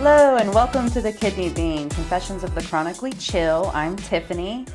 Hello and welcome to the Kidney Bean, Confessions of the Chronically Chill. I'm Tiffany,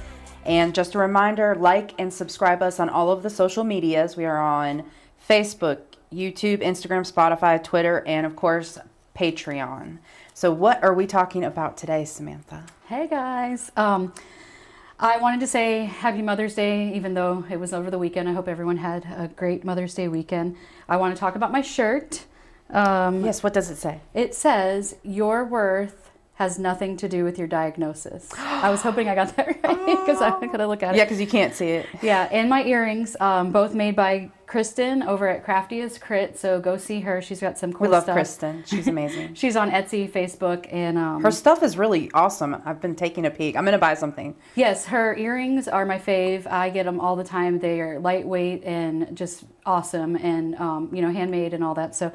and just a reminder, like and subscribe us on all of the social medias. We are on Facebook, YouTube, Instagram, Spotify, Twitter, and of course, Patreon. So what are we talking about today, Samantha? Hey guys. I wanted to say Happy Mother's Day, even though it was over the weekend. I hope everyone had a great Mother's Day weekend. I want to talk about my shirt. Yes, what does it say? It says, your worth has nothing to do with your diagnosis. I was hoping I got that right because I could look at it. Yeah, because you can't see it. Yeah, and my earrings, both made by Kristen over at Craftiest Crit, so go see her. She's got some cool stuff. We love Kristen. She's amazing. She's on Etsy, Facebook, and... her stuff is really awesome. I've been taking a peek. I'm going to buy something. Yes, her earrings are my fave. I get them all the time. They are lightweight and just awesome and, handmade and all that. So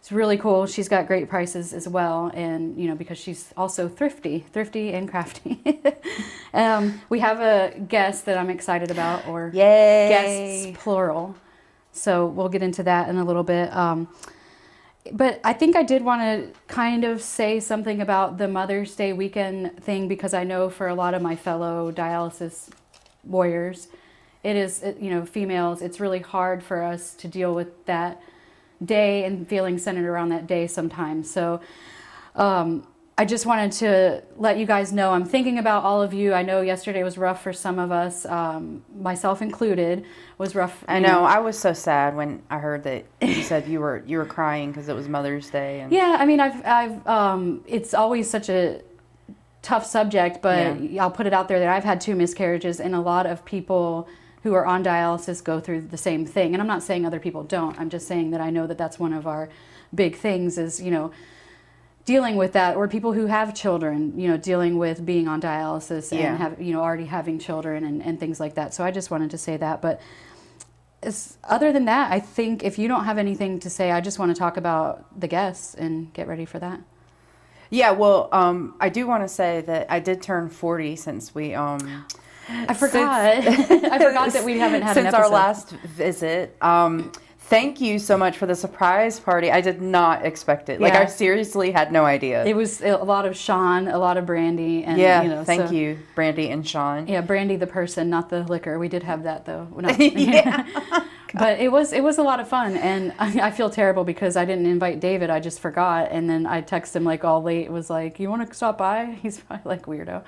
it's really cool. She's got great prices as well. And, because she's also thrifty and crafty. We have a guest that I'm excited about, or Yay. guests, plural. So we'll get into that in a little bit. But I think I did want to kind of say something about the Mother's Day weekend thing, because I know for a lot of my fellow dialysis warriors, it is, females, it's really hard for us to deal with that day and feeling centered around that day sometimes. So I just wanted to let you guys know I'm thinking about all of you. I know yesterday was rough for some of us, myself included, was rough. I know. I was so sad when I heard that you said you were crying because it was Mother's Day. And... Yeah, I mean, I've it's always such a tough subject, but yeah. I'll put it out there that I've had 2 miscarriages, and a lot of people who are on dialysis go through the same thing. And I'm not saying other people don't. I'm just saying that I know that that's one of our big things is, dealing with that, or people who have children, dealing with being on dialysis and have, already having children and things like that. So I just wanted to say that. But other than that, I think if you don't have anything to say, I just want to talk about the guests and get ready for that. Yeah, well, I do want to say that I did turn 40 since we... I forgot. I forgot that we haven't had an episode. Since our last visit. Thank you so much for the surprise party. I did not expect it. Like, I seriously had no idea. It was a lot of Sean, a lot of Brandy. And, thank you, Brandy and Sean. Yeah, Brandy the person, not the liquor. We did have that, though. Yeah. But it was a lot of fun, and I feel terrible because I didn't invite David. I just forgot, and then I texted him like all late. It was like, you want to stop by? He's probably like, weirdo.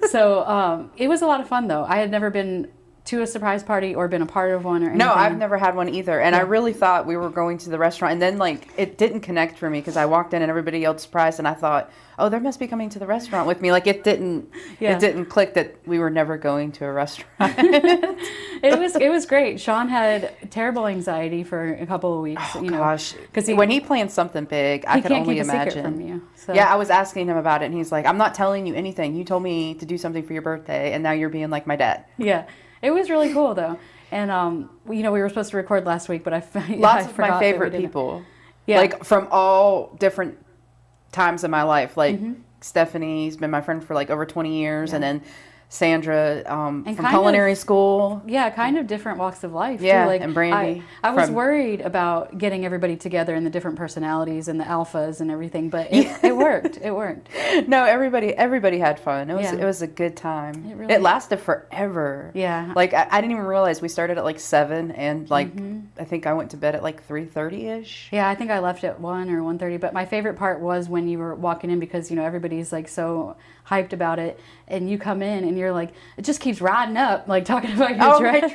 So it was a lot of fun, though. I had never been to a surprise party or been a part of one or anything. No, I've never had one either. And I really thought we were going to the restaurant. And then, it didn't connect for me because I walked in and everybody yelled surprise. And I thought, oh, they must be coming to the restaurant with me. Like, it didn't click that we were never going to a restaurant. It was great. Sean had terrible anxiety for a couple of weeks. Oh, gosh. Because when he plans something big, I can only imagine. He can't keep a secret from you. So. Yeah, I was asking him about it. And he's like, I'm not telling you anything. You told me to do something for your birthday. And now you're being like my dad. Yeah. It was really cool, though. And, we were supposed to record last week, but Lots of my favorite people. Yeah. Like, from all different times in my life. Like, Stephanie's been my friend for, over 20 years. Yeah. And then Sandra from culinary school. Yeah, kind of different walks of life. Yeah, too. And Brandy. I was worried about getting everybody together and the different personalities and the alphas and everything, but it worked. It worked. No, everybody had fun. It was a good time. It lasted forever. Yeah. Like, I didn't even realize we started at 7, and I think I went to bed at 3:30ish. Yeah, I think I left at 1 or 1:30, but my favorite part was when you were walking in because, everybody's so hyped about it, and you come in and you're like, it just keeps riding up, talking about your dress.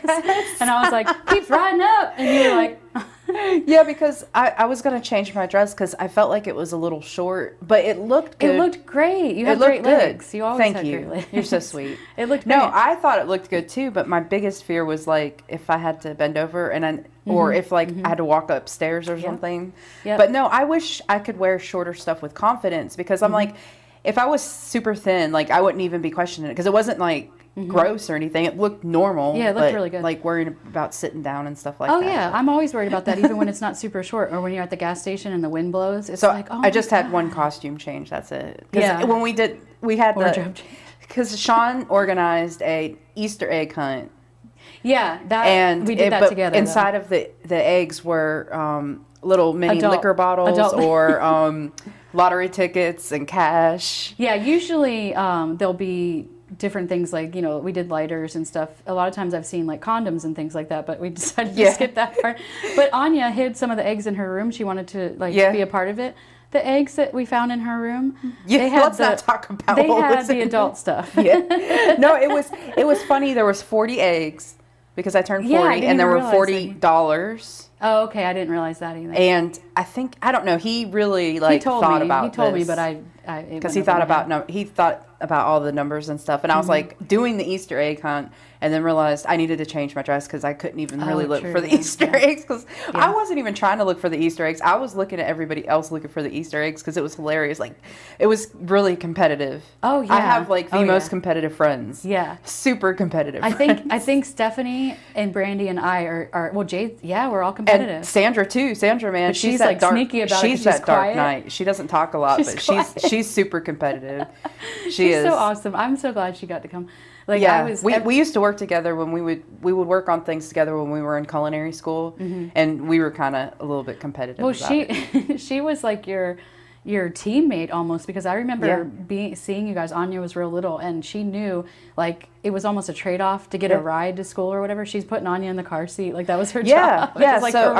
And I was like, keeps riding up, and you were like, yeah, because I was going to change my dress because I felt like it was a little short, but it looked good. It looked great. You have great legs. You always have great legs. You're so sweet. It looked great. No, I thought it looked good too, but my biggest fear was if I had to bend over or if I had to walk upstairs or something. Yep. But no, I wish I could wear shorter stuff with confidence because I'm like, if I was super thin, I wouldn't even be questioning it because it wasn't gross or anything. It looked normal. Yeah, it looked really good. Worrying about sitting down and stuff like that. Oh yeah, I'm always worried about that, even when it's not super short or when you're at the gas station and the wind blows. It's I just had one costume change. That's it. Yeah. When we had because Sean organized a Easter egg hunt. Yeah, we did that together. Inside of the eggs were little mini liquor bottles adult. or lottery tickets and cash. Yeah, usually there'll be different things like, we did lighters and stuff. A lot of times I've seen like condoms and things like that, but we decided to skip that part. But Anya hid some of the eggs in her room. She wanted to be a part of it. The eggs that we found in her room, let's not talk about they had the adult stuff. No, it was funny. There was 40 eggs because I turned 40 and there were $40. Oh, okay. I didn't realize that either. And I don't know. He really thought about this. He told me, but because he thought about all the numbers and stuff. And I was like doing the Easter egg hunt and then realized I needed to change my dress because I couldn't even really look for the Easter eggs because I wasn't even trying to look for the Easter eggs. I was looking at everybody else looking for the Easter eggs because it was hilarious. Like, it was really competitive. Oh, yeah. I have the most competitive friends. Yeah. Super competitive I think Stephanie and Brandy and I are Jade, we're all competitive. And Sandra too. Sandra, man, but she's like sneaky about it. She's that dark knight. She doesn't talk a lot, but she's super competitive. She's so awesome. I'm so glad she got to come. We used to work together when we would work on things together when we were in culinary school, and we were kind of a little bit competitive. Well, she was like your teammate almost, because I remember seeing you guys. Anya was real little, and she knew it was almost a trade-off to get a ride to school or whatever. She's putting Anya in the car seat. That was her job. Yeah. So,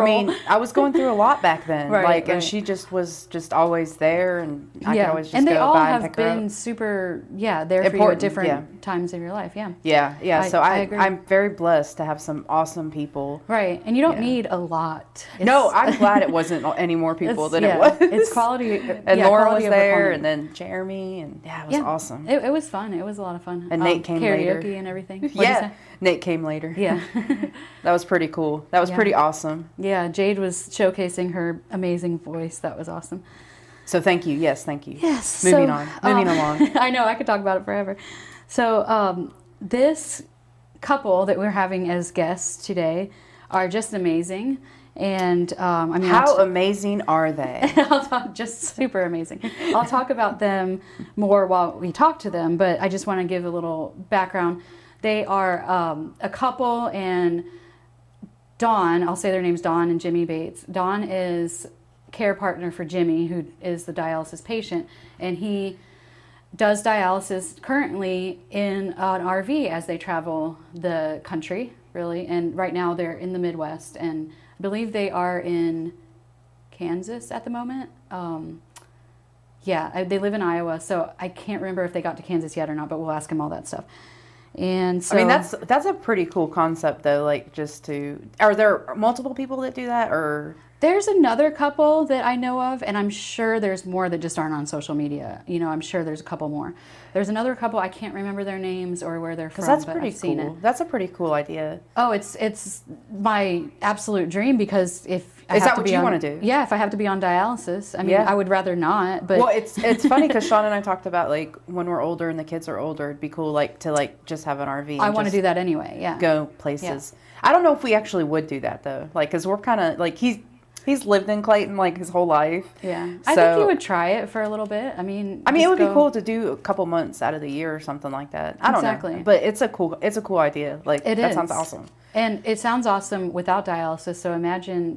I was going through a lot back then. And she was always there, and I could always just go by and pick her up. And they all have been super, there for you at different times of your life. Yeah. So I agree. I'm very blessed to have some awesome people. Right. And you don't need a lot. No, I'm glad it wasn't any more people than it was. It's quality. And Laura was there, and then Jeremy, and it was awesome. It was fun. It was a lot of fun. And Nate came later. Karaoke and everything. Nate came later. Yeah. That was pretty cool. That was pretty awesome. Yeah, Jade was showcasing her amazing voice. That was awesome. So thank you. Yes, thank you. Yes. Moving along. I know, I could talk about it forever. So this couple that we're having as guests today are just amazing. And how amazing are they? I'll talk, just super amazing. I'll talk about them more while we talk to them, but I just want to give a little background. They are a couple, and Dawn, I'll say their names, Dawn and Jimmie Bates. Dawn is care partner for Jimmie, who is the dialysis patient, and he does dialysis currently in an RV as they travel the country, really. And right now they're in the Midwest, and I believe they are in Kansas at the moment. They live in Iowa, so I can't remember if they got to Kansas yet or not, but we'll ask them all that stuff. And so, that's a pretty cool concept, though. Are there multiple people that do that, or? There's another couple that I know of, and I'm sure there's more that just aren't on social media. I'm sure there's a couple more. There's another couple, I can't remember their names or where they're from, that's but pretty I've seen cool. it. That's a pretty cool idea. Oh, it's my absolute dream, because if I Is have that to what be you on, want to do? Yeah, if I have to be on dialysis, I would rather not. But well, it's funny because Sean and I talked about when we're older and the kids are older, it'd be cool to just have an RV. I want to do that anyway. Yeah, go places. Yeah. I don't know if we actually would do that though, because we're kind of he's lived in Clayton his whole life. Yeah, I think he would try it for a little bit. it would be cool to do a couple months out of the year or something like that. I don't know, but it's a cool idea. That sounds awesome. And it sounds awesome without dialysis. So imagine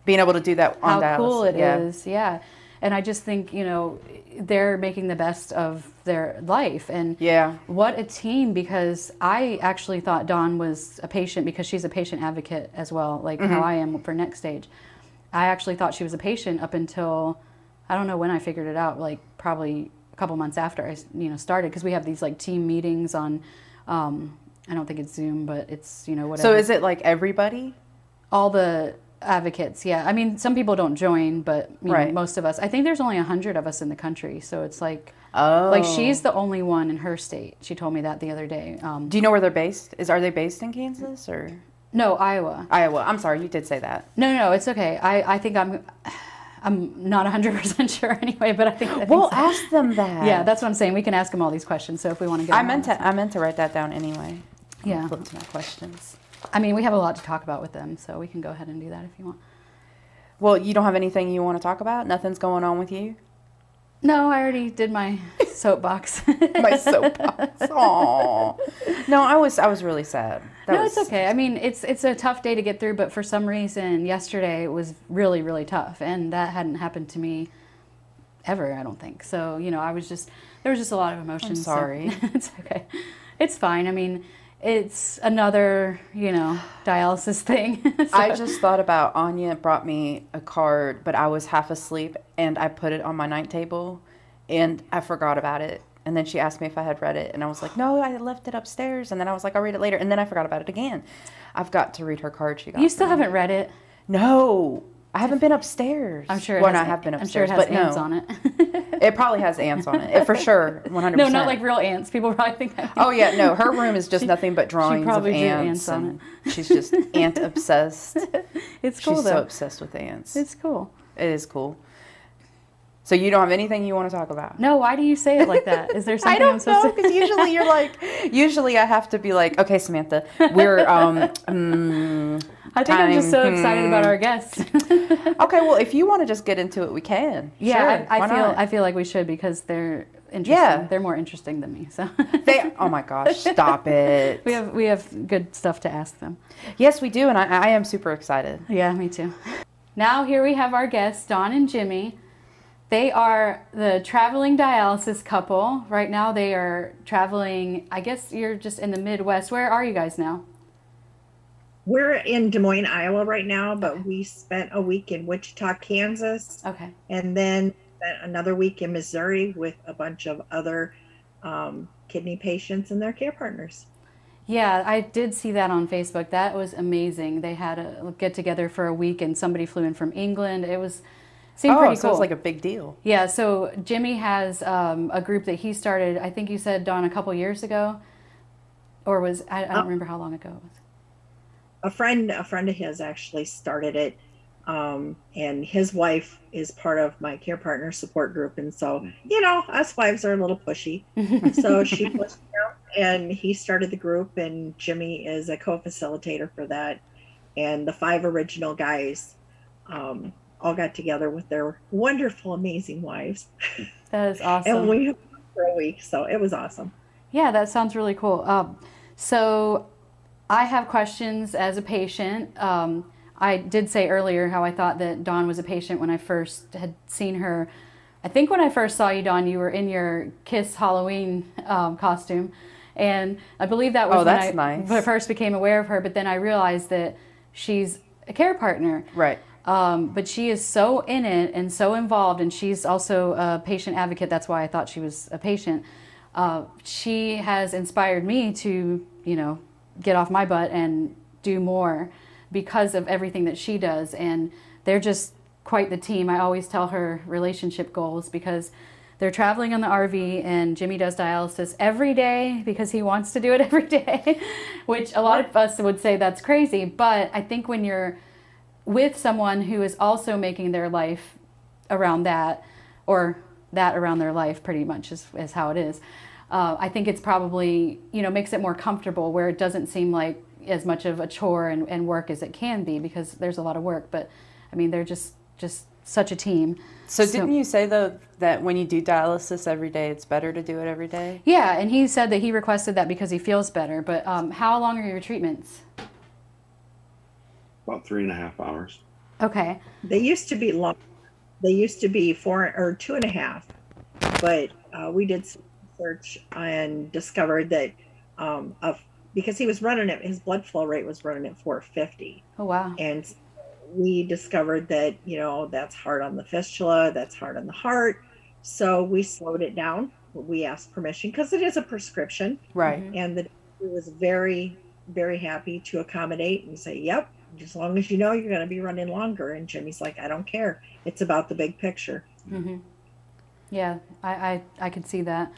being able to do that on dialysis. How cool it is, yeah. And I just think, they're making the best of their life. And what a team, because I actually thought Dawn was a patient, because she's a patient advocate as well, how I am for Next Stage. I actually thought she was a patient up until, I don't know when I figured it out, probably a couple months after I started, because we have these team meetings on, I don't think it's Zoom, but it's, whatever. So is it everybody? All the advocates, yeah. Some people don't join, but most of us. I think there's only 100 of us in the country, so it's she's the only one in her state. She told me that the other day. Do you know where they're based? Are they based in Kansas or? No, Iowa. I'm sorry, you did say that. No, it's okay. I think I'm not 100% sure anyway, but I think we'll so. Ask them that. Yeah, that's what I'm saying. We can ask them all these questions. So if we want to get, I meant to write that down anyway. Yeah. Flip to my questions. We have a lot to talk about with them, so we can go ahead and do that if you want. Well, you don't have anything you want to talk about? Nothing's going on with you? No, I already did my soapbox. My soapbox. Aww. No, I was really sad. It's okay. I mean, it's a tough day to get through, but for some reason yesterday it was really, really tough, and that hadn't happened to me ever, I don't think. So, you know, there was just a lot of emotions. I'm sorry. So it's okay. It's fine. I mean, it's another, you know, dialysis thing. So. I just thought about Anya brought me a card, but I was half asleep, and I put it on my night table, and I forgot about it. And then she asked me if I had read it, and I was like, no, I left it upstairs. And then I was like, I'll read it later. And then I forgot about it again. I've got to read her card she got. You still haven't read it? No. I haven't been upstairs. I'm sure. I have been upstairs, I'm sure it has but ants on it. It probably has ants on it, for sure, 100%. No, not like real ants. People probably think that. Oh yeah, no. Her room is just nothing but drawings of ants on it. She's just ant obsessed. It's cool. She's though. so obsessed with ants. It's cool. It is cool. So you don't have anything you want to talk about? No. Why do you say it like that? Is there something I'm supposed to? Because usually you're like, usually I have to be like, okay, Samantha, we're I think I'm just so excited about our guests. Okay, well, if you want to just get into it, we can. Yeah, sure, I feel like we should because they're interesting. Yeah. They're more interesting than me. So oh my gosh, stop it. We have good stuff to ask them. Yes, we do, and I am super excited. Yeah, me too. Now here we have our guests, Dawn and Jimmie. They are the traveling dialysis couple. Right now they are traveling, I guess you're just in the Midwest. Where are you guys now? We're in Des Moines, Iowa right now, but we spent a week in Wichita, Kansas. Okay. And then spent another week in Missouri with a bunch of other kidney patients and their care partners. Yeah, I did see that on Facebook. That was amazing. They had a get together for a week and somebody flew in from England. Seemed pretty cool. So it's like a big deal. Yeah, so Jimmie has a group that he started, I think you said, Dawn, a couple years ago? Or I don't remember how long ago it was. A friend of his actually started it, and his wife is part of my care partner support group. And so, you know, us wives are a little pushy. So she pushed him, and he started the group, and Jimmie is a co-facilitator for that. And the 5 original guys all got together with their wonderful, amazing wives. That is awesome. And we went for a week, so it was awesome. Yeah, that sounds really cool. So I have questions as a patient. I did say earlier how I thought that Dawn was a patient when I first had seen her. I think when I first saw you, Dawn, you were in your Kiss Halloween costume. And I believe that was when I first became aware of her. But then I realized that she's a care partner. Right. But she is so in it and so involved, and she's also a patient advocate. That's why I thought she was a patient. She has inspired me to, you know, get off my butt and do more because of everything that she does. And they're just quite the team. I always tell her relationship goals because they're traveling on the RV, and Jimmie does dialysis every day because he wants to do it every day, which a lot of us would say that's crazy. But I think when you're with someone who is also making their life around that, or that around their life pretty much is how it is, I think it's probably, you know, makes it more comfortable where it doesn't seem like as much of a chore and work as it can be, because there's a lot of work. But I mean, they're just such a team. So didn't you say though that when you do dialysis every day, it's better to do it every day? Yeah, and he said that he requested that because he feels better. But how long are your treatments? About 3.5 hours. Okay. They used to be long. They used to be 4 or 2.5, but we did some research and discovered that because he was running it, his blood flow rate was running at 450. Oh wow. And we discovered that, you know, that's hard on the fistula, that's hard on the heart. So we slowed it down. We asked permission because it is a prescription. Right. And the doctor was very, very happy to accommodate and say, yep, as long as you know you're going to be running longer. And Jimmie's like, I don't care. It's about the big picture. Mm-hmm. Yeah, I could see that.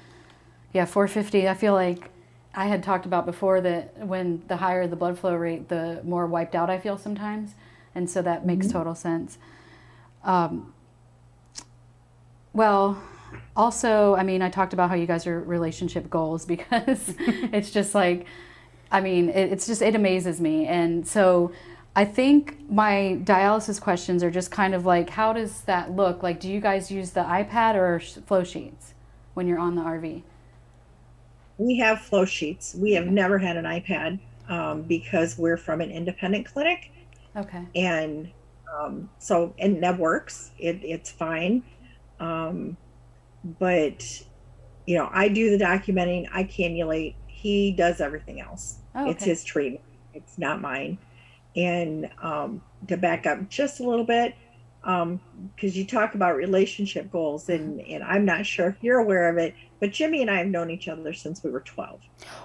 Yeah, 450, I feel like I had talked about before that when the higher the blood flow rate, the more wiped out I feel sometimes. And so that makes total sense. Well, also, I mean, I talked about how you guys are relationship goals because it's just like, I mean, it amazes me. And so I think my dialysis questions are just kind of like, how does that look? Like, do you guys use the iPad or flow sheets when you're on the RV? We have flow sheets. We have never had an iPad because we're from an independent clinic. Okay. And and that works. It's fine. But, I do the documenting, I cannulate. He does everything else. Oh, okay. It's his treatment. It's not mine. And to back up just a little bit, because you talk about relationship goals, and I'm not sure if you're aware of it, but Jimmie and I have known each other since we were 12.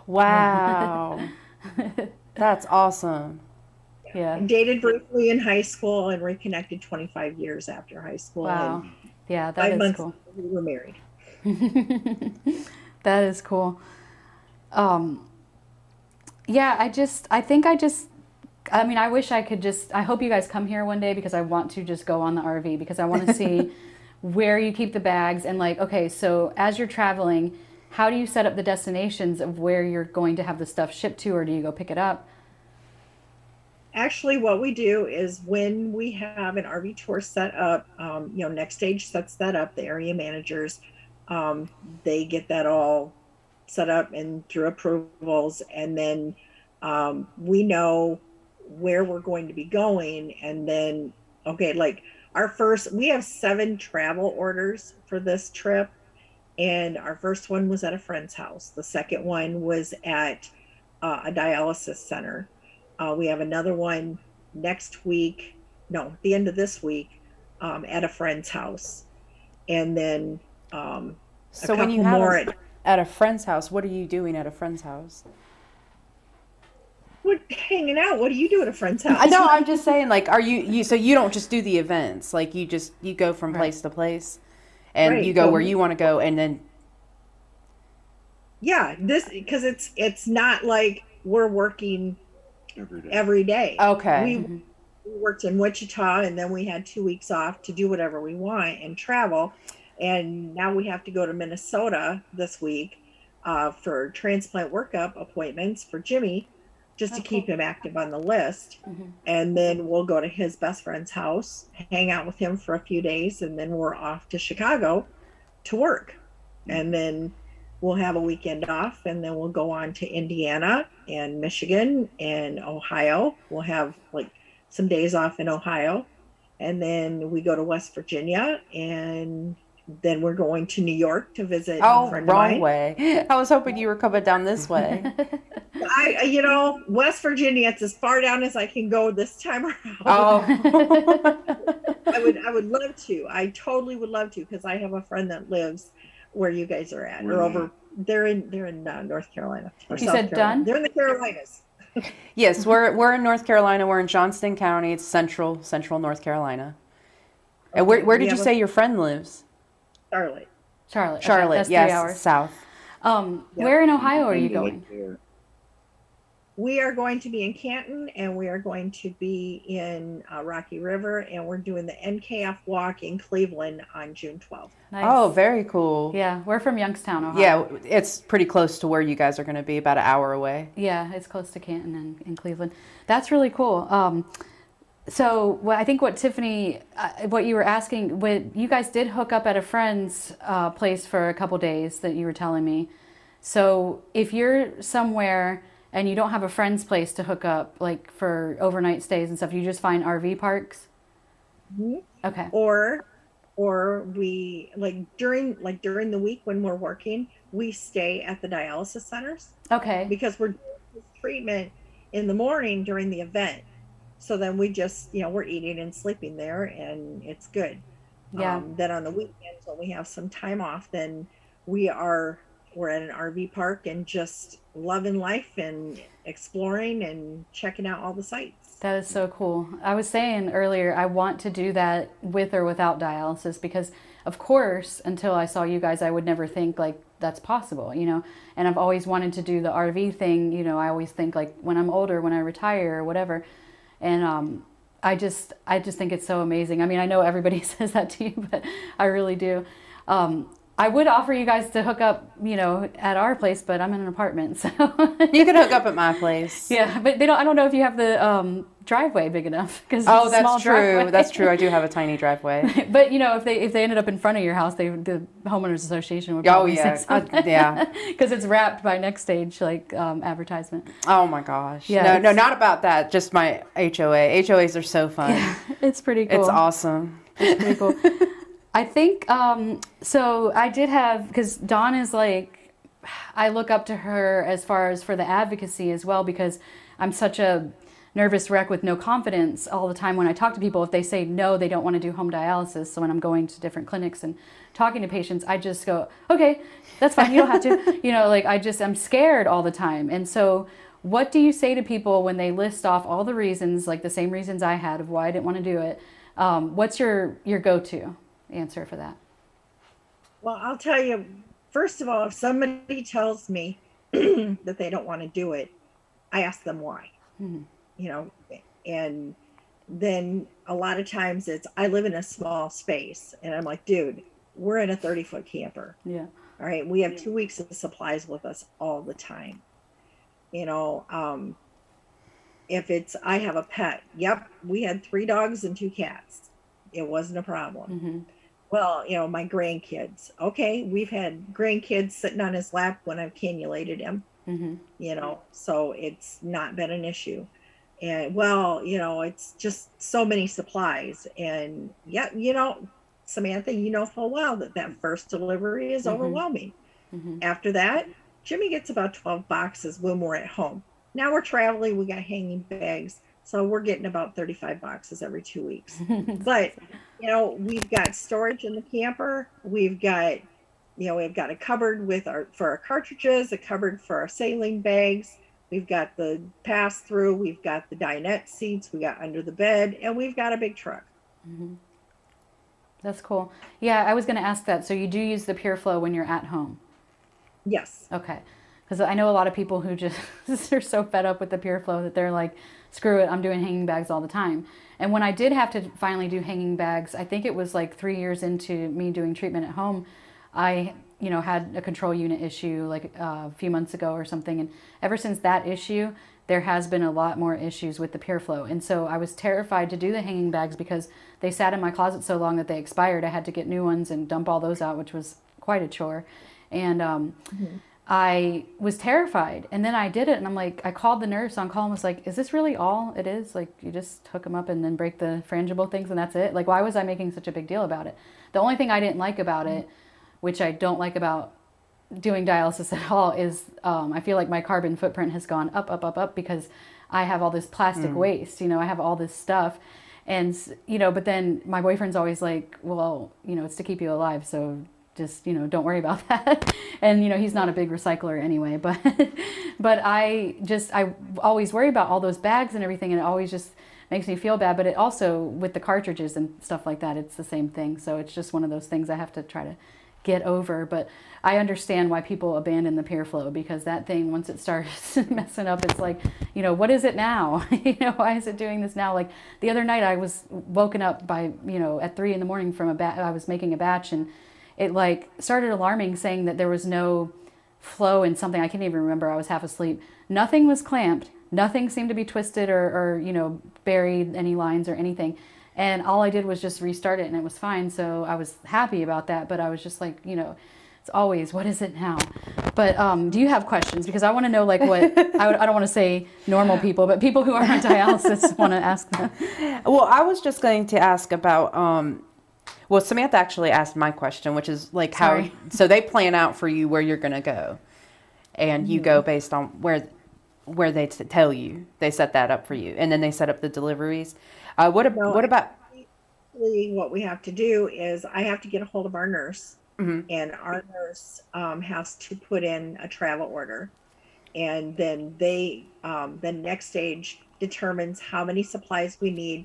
Wow. That's awesome. Yeah. And dated briefly in high school and reconnected 25 years after high school. Wow. And yeah, that 5 is months cool. we were married. That is cool. Yeah, I wish I could I hope you guys come here one day, because I want to just go on the RV, because I want to see where you keep the bags, and like, okay, so as you're traveling, how do you set up the destinations of where you're going to have the stuff shipped to, or do you go pick it up? Actually, what we do is when we have an RV tour set up, Next Stage sets that up, the area managers, they get that all set up and through approvals, and then we know where we're going to be going. And then, okay, like we have 7 travel orders for this trip, and our first one was at a friend's house. The second one was at a dialysis center. We have another one next week, no, the end of this week, at a friend's house. And then so when you have at a friend's house, what are you doing at a friend's house? We're hanging out. What do you do at a friend's house? I know, I'm just saying, like, are you so you don't just do the events, like you go from place to place, and you go where you want to go, and then because it's not like we're working every day. Okay. We worked in Wichita, and then we had 2 weeks off to do whatever we want and travel. And now we have to go to Minnesota this week for transplant workup appointments for Jimmie, just to keep him active on the list. And then we'll go to his best friend's house, hang out with him for a few days, and then we're off to Chicago to work. And then we'll have a weekend off, and then we'll go on to Indiana and Michigan and Ohio. We'll have like some days off in Ohio, and then we go to West Virginia, and then we're going to New York to visit a friend of mine. Wrong way. I was hoping you were coming down this way. West Virginia, it's as far down as I can go this time around. Oh. I would love to. I totally would love to, because I have a friend that lives where you guys are at, or over. They're in North Carolina. Or you South said Carolina. Dunn? They're in the Carolinas. Yes, we're in North Carolina. We're in Johnston County. It's central North Carolina. And where did you say your friend lives? Charlotte. Charlotte. Charlotte. That's yes, 3 hours. south. Where in Ohio are you going? We are going to be in Canton, and we are going to be in Rocky River, and we're doing the NKF walk in Cleveland on June 12th. Nice. Oh, very cool. Yeah, we're from Youngstown, Ohio. Yeah, it's pretty close to where you guys are going to be, about an hour away. Yeah, it's close to Canton and Cleveland. That's really cool. So I think what Tiffany, what you were asking, when you guys did hook up at a friend's place for a couple days that you were telling me. So if you're somewhere and you don't have a friend's place to hook up, like for overnight stays and stuff, you just find RV parks? Mm-hmm. Okay. Or we, during the week when we're working, we stay at the dialysis centers. Okay. Because we're doing this treatment in the morning during the event. So then we just, we're eating and sleeping there, and it's good. Yeah. Then on the weekends, when we have some time off, then we're at an RV park and just loving life and exploring and checking out all the sites. That is so cool. I was saying earlier, I want to do that with or without dialysis, because of course, until I saw you guys, I would never think like that's possible, and I've always wanted to do the RV thing. I always think like when I'm older, when I retire or whatever. And I just think it's so amazing. I mean, I know everybody says that to you, but I really do. I would offer you guys to hook up, at our place, but I'm in an apartment, so. You can hook up at my place. Yeah, but I don't know if you have the driveway big enough. Oh, that's true. That's true. I do have a tiny driveway. But, if they ended up in front of your house, the homeowners association would probably say something. Yeah. Because it's wrapped by Next Stage, advertisement. Oh, my gosh. Yeah, no, not about that. Just my HOA. HOAs are so fun. Yeah, it's pretty cool. It's awesome. It's pretty cool. I think, so I did have, because Dawn is I look up to her as far as for the advocacy as well, because I'm such a nervous wreck with no confidence all the time when I talk to people. If they say no, they don't want to do home dialysis. So when I'm going to different clinics and talking to patients, I just go, okay, that's fine. You don't have to, I'm scared all the time. And so what do you say to people when they list off all the reasons, the same reasons I had of why I didn't want to do it? What's your go-to answer for that? Well, I'll tell you, first of all, if somebody tells me that they don't want to do it, I ask them why. Mm-hmm. And then a lot of times I live in a small space, and I'm like, dude, we're in a 30-foot camper. Yeah. All right. We have 2 weeks of supplies with us all the time. If I have a pet, yep, we had 3 dogs and 2 cats. It wasn't a problem. Mm-hmm. Well, my grandkids. Okay, we've had grandkids sitting on his lap when I've cannulated him. Mm-hmm. So it's not been an issue. And it's just so many supplies. And yeah, Samantha, full well that first delivery is overwhelming. Mm-hmm. After that, Jimmie gets about 12 boxes when we're at home. Now we're traveling, we got hanging bags. So we're getting about 35 boxes every 2 weeks. But, we've got storage in the camper. We've got a cupboard for our cartridges, a cupboard for our saline bags. We've got the pass-through. We've got the dinette seats. We got under the bed. And we've got a big truck. Mm-hmm. That's cool. Yeah, I was going to ask that. So you do use the PureFlow when you're at home? Yes. Okay. Because I know a lot of people who they're so fed up with the PureFlow that they're like, screw it, I'm doing hanging bags all the time. And when I did have to finally do hanging bags, I think it was 3 years into me doing treatment at home, I had a control unit issue a few months ago or something. And ever since that issue, there has been a lot more issues with the PureFlow. And so I was terrified to do the hanging bags because they sat in my closet so long that they expired. I had to get new ones and dump all those out, which was quite a chore. And mm-hmm. I was terrified, and then I did it, and I'm like, I called the nurse on call and was like, is this really all it is? You just hook them up and then break the frangible things and that's it? Why was I making such a big deal about it? The only thing I didn't like about it, which I don't like about doing dialysis at all, is I feel like my carbon footprint has gone up, up, up, up because I have all this plastic waste, I have all this stuff. And, but then my boyfriend's always like, well, it's to keep you alive, so just, don't worry about that. And, he's not a big recycler anyway, but I always worry about all those bags and everything, and it always just makes me feel bad. But it also, with the cartridges and stuff like that, it's the same thing. So it's just one of those things I have to try to get over. But I understand why people abandon the PureFlow, because that thing, once it starts messing up, it's like, what is it now? Why is it doing this now? The other night I was woken up by, at 3 a.m. from I was making a batch, and it started alarming, saying that there was no flow in something. I can't even remember. I was half asleep. Nothing was clamped. Nothing seemed to be twisted or buried any lines or anything. And all I did was just restart it, and it was fine. So I was happy about that. But I was just like, it's always, what is it now? But do you have questions? Because I want to know what, I don't want to say normal people, but people who are on dialysis want to ask them. Well, I was just going to ask about, well, Samantha actually asked my question, which is how, so they plan out for you where you're going to go, and you go based on where they tell you. They set that up for you, and then they set up the deliveries. What about? What we have to do is I have to get a hold of our nurse, and our nurse has to put in a travel order, and then the Next Stage determines how many supplies we need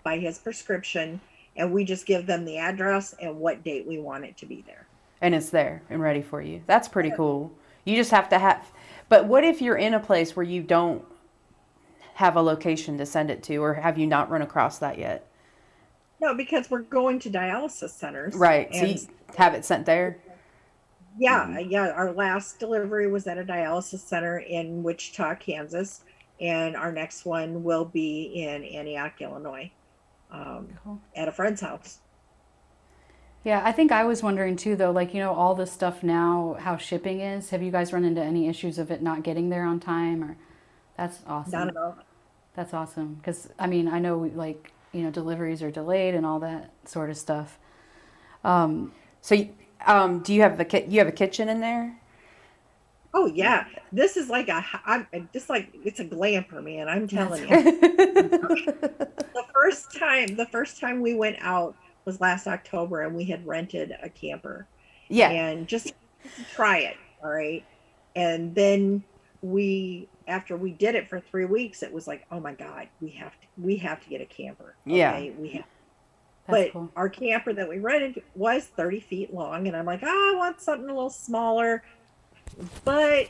by his prescription. And we just give them the address and what date we want it to be there. And it's there and ready for you. That's pretty cool. You just have to have, but what if you're in a place where you don't have a location to send it to, or have you not run across that yet? No, because we're going to dialysis centers. Right. So you have it sent there? Yeah. Our last delivery was at a dialysis center in Wichita, Kansas, and our next one will be in Antioch, Illinois, Cool. at a friend's house. Yeah, I think I was wondering too, though, like, all this stuff now, how shipping is. Have you guys run into any issues of it not getting there on time? Or that's awesome. Not at all. That's awesome. Because, I mean, I know, like, deliveries are delayed and all that sort of stuff. So, do you have a kitchen in there? Oh yeah, this is like it's a glamper, man. I'm telling you. The first time we went out was last October, and we had rented a camper. Yeah. And just to try it, all right. And then after we did it for 3 weeks, it was like, oh my God, we have to get a camper. Okay? Yeah. We have. That's But cool. our camper that we rented was 30 feet long, and I'm like, I want something a little smaller. But,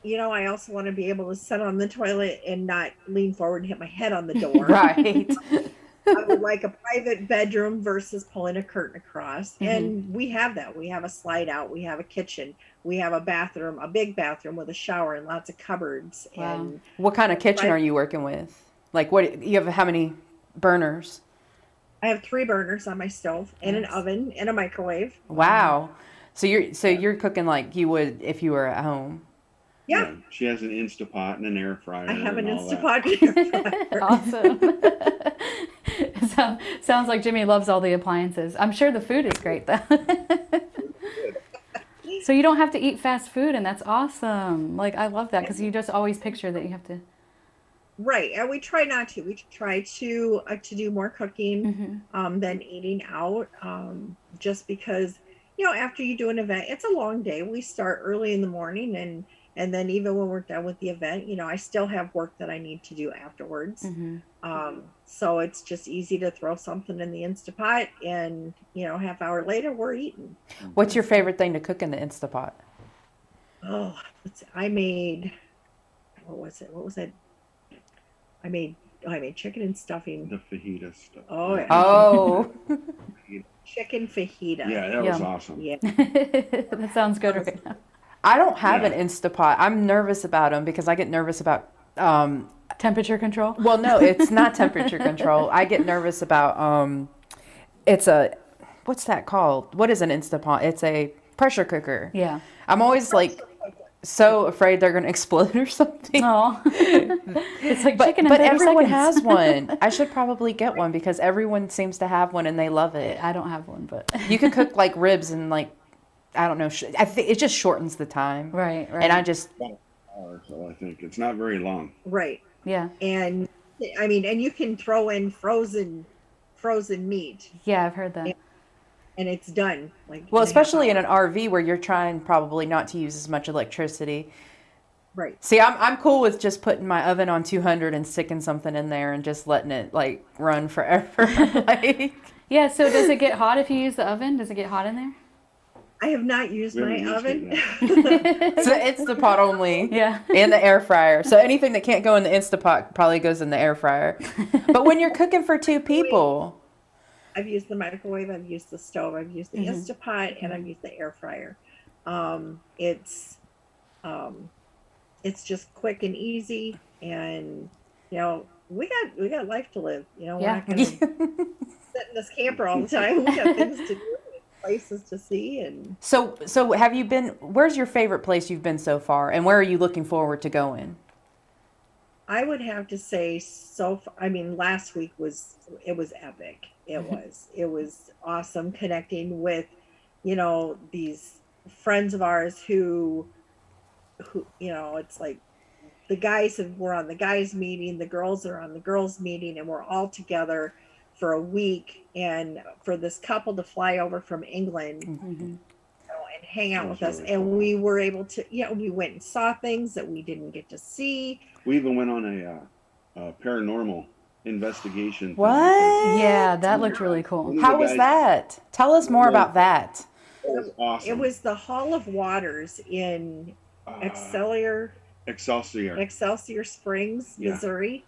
I also want to be able to sit on the toilet and not lean forward and hit my head on the door. Right. I would like a private bedroom versus pulling a curtain across. Mm-hmm. And we have that. We have a slide out. We have a kitchen. We have a bathroom, a big bathroom with a shower and lots of cupboards. Wow. And What kind of kitchen are you working with? Like, how many burners? I have 3 burners on my stove and an Nice. oven and a microwave. Wow. So you're cooking like you would if you were at home. Yeah. She has an Instapot and an air fryer. I have an and all that. Instapot. Awesome. Sounds like Jimmie loves all the appliances. I'm sure the food is great, though. So you don't have to eat fast food, and that's awesome. Like, I love that, because you just always picture that you have to. Right, and we try not to. We try to do more cooking than eating out, just because after you do an event, it's a long day. We start early in the morning, and then even when we're done with the event, I still have work that I need to do afterwards. So it's just easy to throw something in the Instapot, and half hour later we're eating. What's your favorite thing to cook in the Instapot? Oh, I made what was it? I made chicken and stuffing. The fajita stuff. Oh, yeah. Oh. Chicken fajita. Yeah, that was Yum. awesome. Yeah. That sounds good right now. I don't have an Instapot. I'm nervous about them because I get nervous about Temperature control? well, no, it's not temperature control. I get nervous about what's that called? What is an Instapot? It's a pressure cooker. Yeah. I'm always like so afraid they're going to explode or something. Oh. It's like chicken in But 30 everyone seconds. has one. I should probably get one because everyone seems to have one and they love it. I don't have one, but. You could cook like ribs and like, I don't know. I think it just shortens the time. Right. And I just, So I think it's not very long. Right. Yeah. And I mean, and you can throw in frozen meat, Yeah, I've heard that. and it's done. Like well, in a half especially in hour. an RV where you're trying probably not to use as much electricity. Right. See, I'm cool with just putting my oven on 200 and sticking something in there and just letting it like run forever. Like, Yeah, so does it get hot if you use the oven? Does it get hot in there? I have not used We my haven't used oven. it so Instapot only. Yeah. And the air fryer. So anything that can't go in the Instapot probably goes in the air fryer. But when you're cooking for 2 people, I've used the microwave, I've used the stove, I've used the Instapot, and I've used the air fryer. It's just quick and easy, and we got life to live. We're Yeah. not gonna sit in this camper all the time. We got things to do, places to see, and So have you been, where's your favorite place you've been so far? And where are you looking forward to going? I would have to say I mean, last week was epic. It was awesome connecting with, these friends of ours who, it's like the guys were on the guys meeting, the girls are on the girls meeting, and we're all together for a week. And for this couple to fly over from England, and hang out That with was us, really and cool. we were able to, we went and saw things that we didn't get to see. We even went on a paranormal investigation thing. What? Yeah, that looked really cool. How was that? Tell us more about that. It was awesome. It was the Hall of Waters in Excelsior Springs, Yeah. Missouri.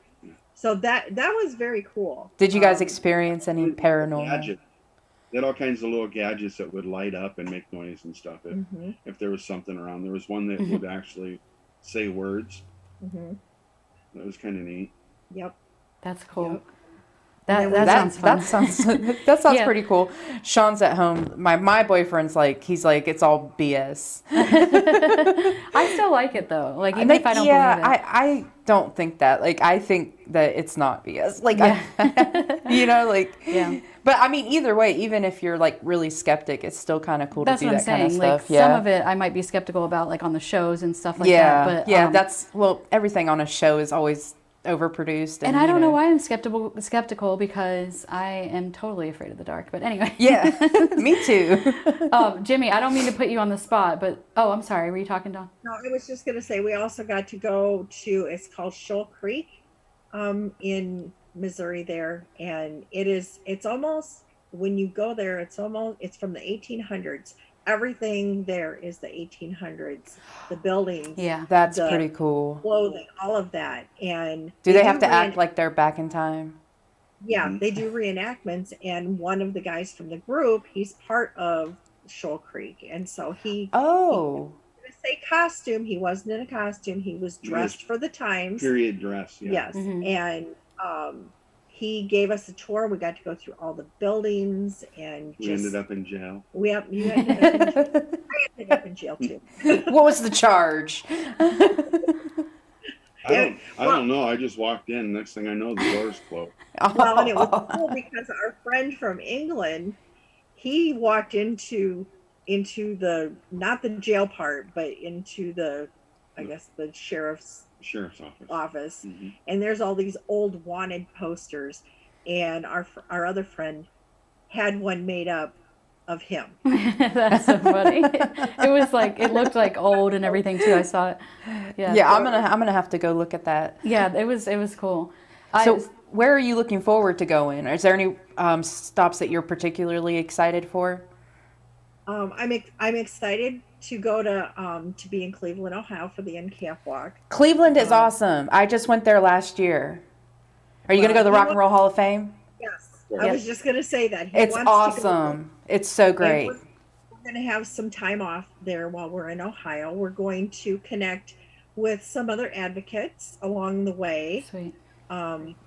So that was very cool. Did you guys experience any paranormal? Imagine. They had all kinds of little gadgets that would light up and make noise and stuff if there was something around. There was one that would actually say words. That was kind of neat. Yep. That's cool. Yep. That sounds fun. That sounds Yeah. pretty cool. Sean's at home. My boyfriend's like, he's like, it's all BS. I still like it though. Like even if I don't believe it. I don't think that. Like I think that it's not BS. Like you know, like Yeah. But I mean, either way, even if you're like really skeptic, it's still kind of cool That's to do what I'm that kind of saying. stuff. Like some of it I might be skeptical about, like on the shows and stuff like yeah, that. But yeah, that's everything on a show is always overproduced, and I don't know why I'm skeptical because I am totally afraid of the dark. But anyway. Yeah, me too. Jimmie, I don't mean to put you on the spot, but I'm sorry. Were you talking, Dawn? No, I was just going to say we also got to go to, it's called Shoal Creek in Missouri there. And it's almost, when you go there, it's from the 1800s. Everything there is the 1800s. The buildings. Yeah. That's pretty cool. Clothing, all of that. And do they have to act like they're back in time? Yeah, they do reenactments. And one of the guys from the group, he's part of Shoal Creek. And so he say costume. He wasn't in a costume. He was dressed for the times. Period dress. Yeah. Yes. And he gave us a tour. We got to go through all the buildings and We ended up in jail. You ended up in jail. I ended up in jail too. What was the charge? I don't know. I just walked in. Next thing I know, the doors closed. Well, and it was cool because our friend from England, he walked into the, not the jail part, but into the, I guess the sheriff's office. And there's all these old wanted posters, and our other friend had one made up of him. That's so funny. It was like, it looked like old and everything too. I saw it. Yeah, I'm gonna have to go look at that. Yeah, it was cool. So where are you looking forward to going? Is there any stops that you're particularly excited for? I'm excited to go to be in Cleveland, Ohio for the NCAF walk. Cleveland is awesome. I just went there last year. Are you going to go to the Rock and Roll Hall of Fame? Yes. I was just going to say that. It's awesome. It's so great. We're going to have some time off there while we're in Ohio. We're going to connect with some other advocates along the way. Sweet.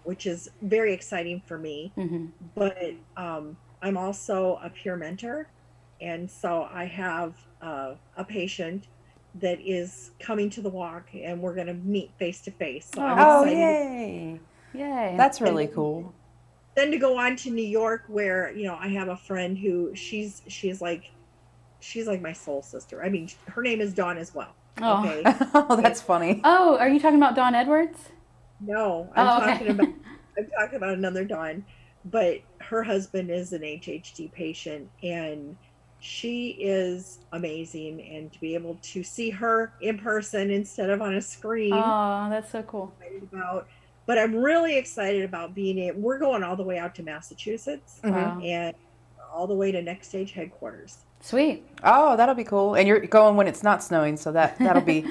Which is very exciting for me. But I'm also a peer mentor. And so I have a patient that is coming to the walk, and we're going to meet face to face. So I'm excited. Yay. That's really cool. Then to go on to New York, where, I have a friend who she's like my soul sister. I mean, her name is Dawn as well. Oh, okay? Oh, that's funny. Oh, are you talking about Dawn Edwards? No, I'm talking about another Dawn, but her husband is an HHD patient, and she is amazing, and to be able to see her in person instead of on a screen. Oh, that's so cool. But I'm really excited about we're going all the way out to Massachusetts and all the way to Next Stage headquarters. Sweet. Oh, that'll be cool. And you're going when it's not snowing, so that'll be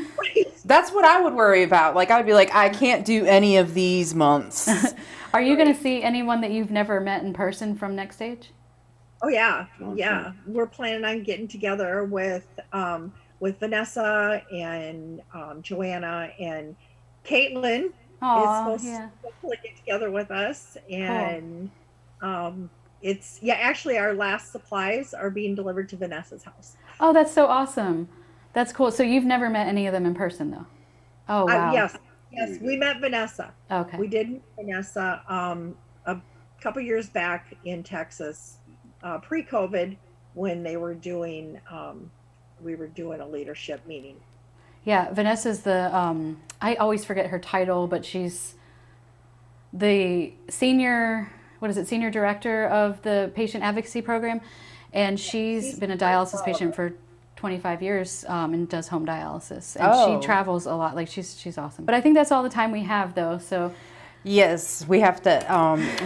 That's what I would worry about. Like I would be like, I can't do any of these months. Are you going to see anyone that you've never met in person from Next Stage? Oh yeah. Yeah. We're planning on getting together with Vanessa and Joanna and Caitlin. Is supposed to get together with us, and it's actually our last supplies are being delivered to Vanessa's house. Oh, that's so awesome. That's cool. So you've never met any of them in person though? Oh wow. Yes, we met Vanessa. Okay. We did meet Vanessa a couple years back in Texas, pre-COVID, when they were doing we were doing a leadership meeting. Yeah, Vanessa's the, I always forget her title, but she's the senior director of the patient advocacy program. And she's been a dialysis patient for 25 years and does home dialysis. And she travels a lot. Like she's awesome. But I think that's all the time we have though. So yes, we have to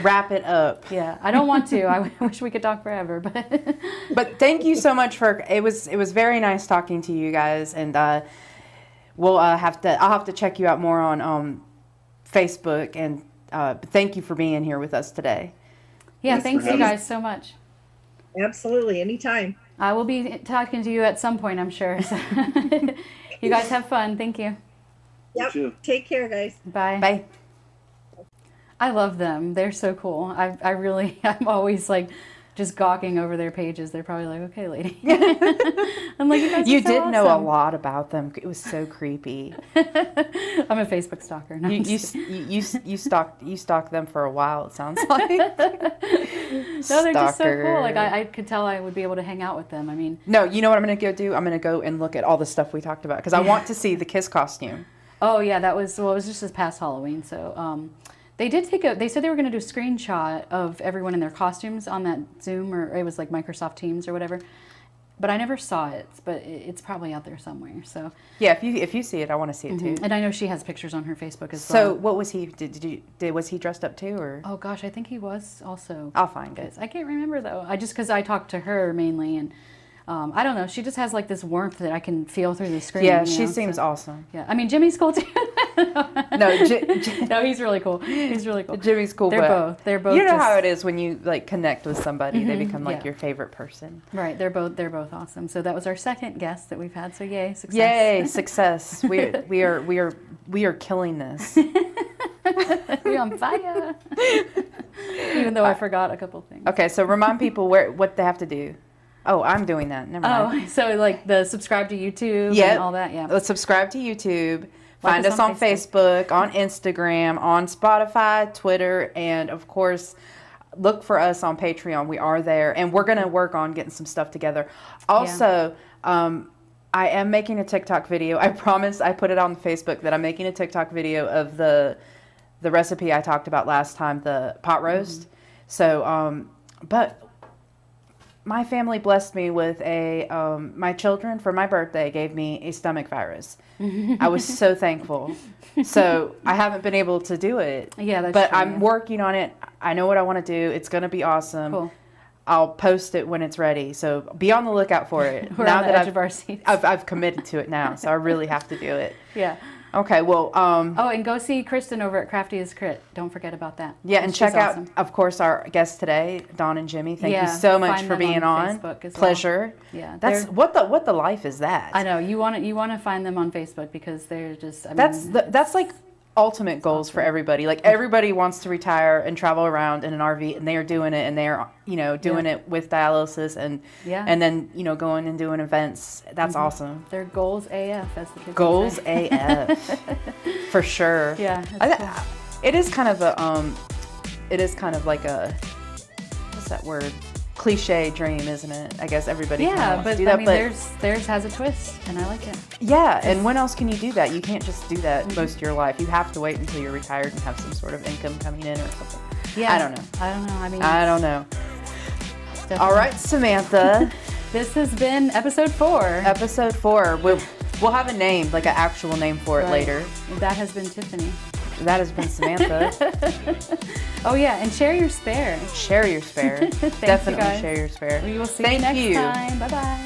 wrap it up. Yeah, I don't want to. I wish we could talk forever, but but thank you so much it was very nice talking to you guys, and I'll have to check you out more on Facebook, and thank you for being here with us today. Yeah, thanks you guys so much. Absolutely, anytime. I will be talking to you at some point, I'm sure. So you guys have fun. Thank you. Yep. Take care, guys. Bye. Bye. I love them. They're so cool. I'm always like just gawking over their pages. They're probably like, okay, lady. I'm like, you guys You are so did awesome. know a lot about them. It was so creepy. I'm a Facebook stalker. No, You stalked them for a while, it sounds like. No, they're just so cool. Like I could tell I would be able to hang out with them. I mean, no, you know what I'm going to go do? I'm going to go and look at all the stuff we talked about because I want to see the Kiss costume. Oh yeah, it was just this past Halloween. So they said they were going to do a screenshot of everyone in their costumes on that Zoom, or it was like Microsoft Teams or whatever. But I never saw it, but it's probably out there somewhere. So yeah, if you see it, I want to see it too. And I know she has pictures on her Facebook as well. So what was he? Was he dressed up too, or? Oh gosh, I think he was also. I'll find it. I can't remember though. Because I talked to her mainly, and I don't know. She just has like this warmth that I can feel through the screen. Yeah, she seems awesome. Yeah, I mean Jimmie's cool too. No, no, he's really cool. He's really cool. Jimmie's cool. They're both. You know how it is when you like connect with somebody, they become like your favorite person. Right. They're both awesome. So that was our second guest that we've had. So yay, success. Yay, success. We are killing this. We're on fire. Even though I forgot a couple things. Okay, so remind people what they have to do. Oh, I'm doing that. Never mind. Oh, so like the subscribe to YouTube and all that. Yeah. Let's subscribe to YouTube. Find us on Facebook, on Instagram, on Spotify, Twitter, and of course, look for us on Patreon. We are there, and we're going to work on getting some stuff together. Also, I am making a TikTok video. I promise I put it on Facebook that I'm making a TikTok video of the recipe I talked about last time, the pot roast. So, but my family blessed me with my children for my birthday gave me a stomach virus. I was so thankful. So I haven't been able to do it. Yeah, that's but true, I'm working on it. I know what I want to do. It's going to be awesome. Cool. I'll post it when it's ready. So be on the lookout for it. We're now on the edge of our seats. I've committed to it now, so I really have to do it. Yeah. Okay, well... oh, and go see Kristen over at Crafty as Crit. Don't forget about that. Yeah, and check out, of course, our guests today, Dawn and Jimmie. Thank you so much for being on. Pleasure. Well. Yeah. That's what the life is that. I know. You want to find them on Facebook because they're just... That's like ultimate goals for everybody. Like everybody wants to retire and travel around in an RV, and they are doing it, and they're doing it with dialysis and then going and doing events. That's awesome. They're goals AF, as the kids goals say. AF for sure. Yeah, cool. It is kind of like a what's that word? Cliche dream, isn't it? I guess everybody wants to do that, but theirs has a twist, and I like it. Yeah, and when else can you do that? You can't just do that most of your life. You have to wait until you're retired and have some sort of income coming in or something. Yeah, I don't know. I don't know. Definitely. All right, Samantha. This has been episode 4. Episode 4. We'll have a name, like an actual name for it later. That has been Tiffany. That has been Samantha. Oh yeah, and share your spare. Share your spare. Definitely share your spare. We will see you next time. Bye bye.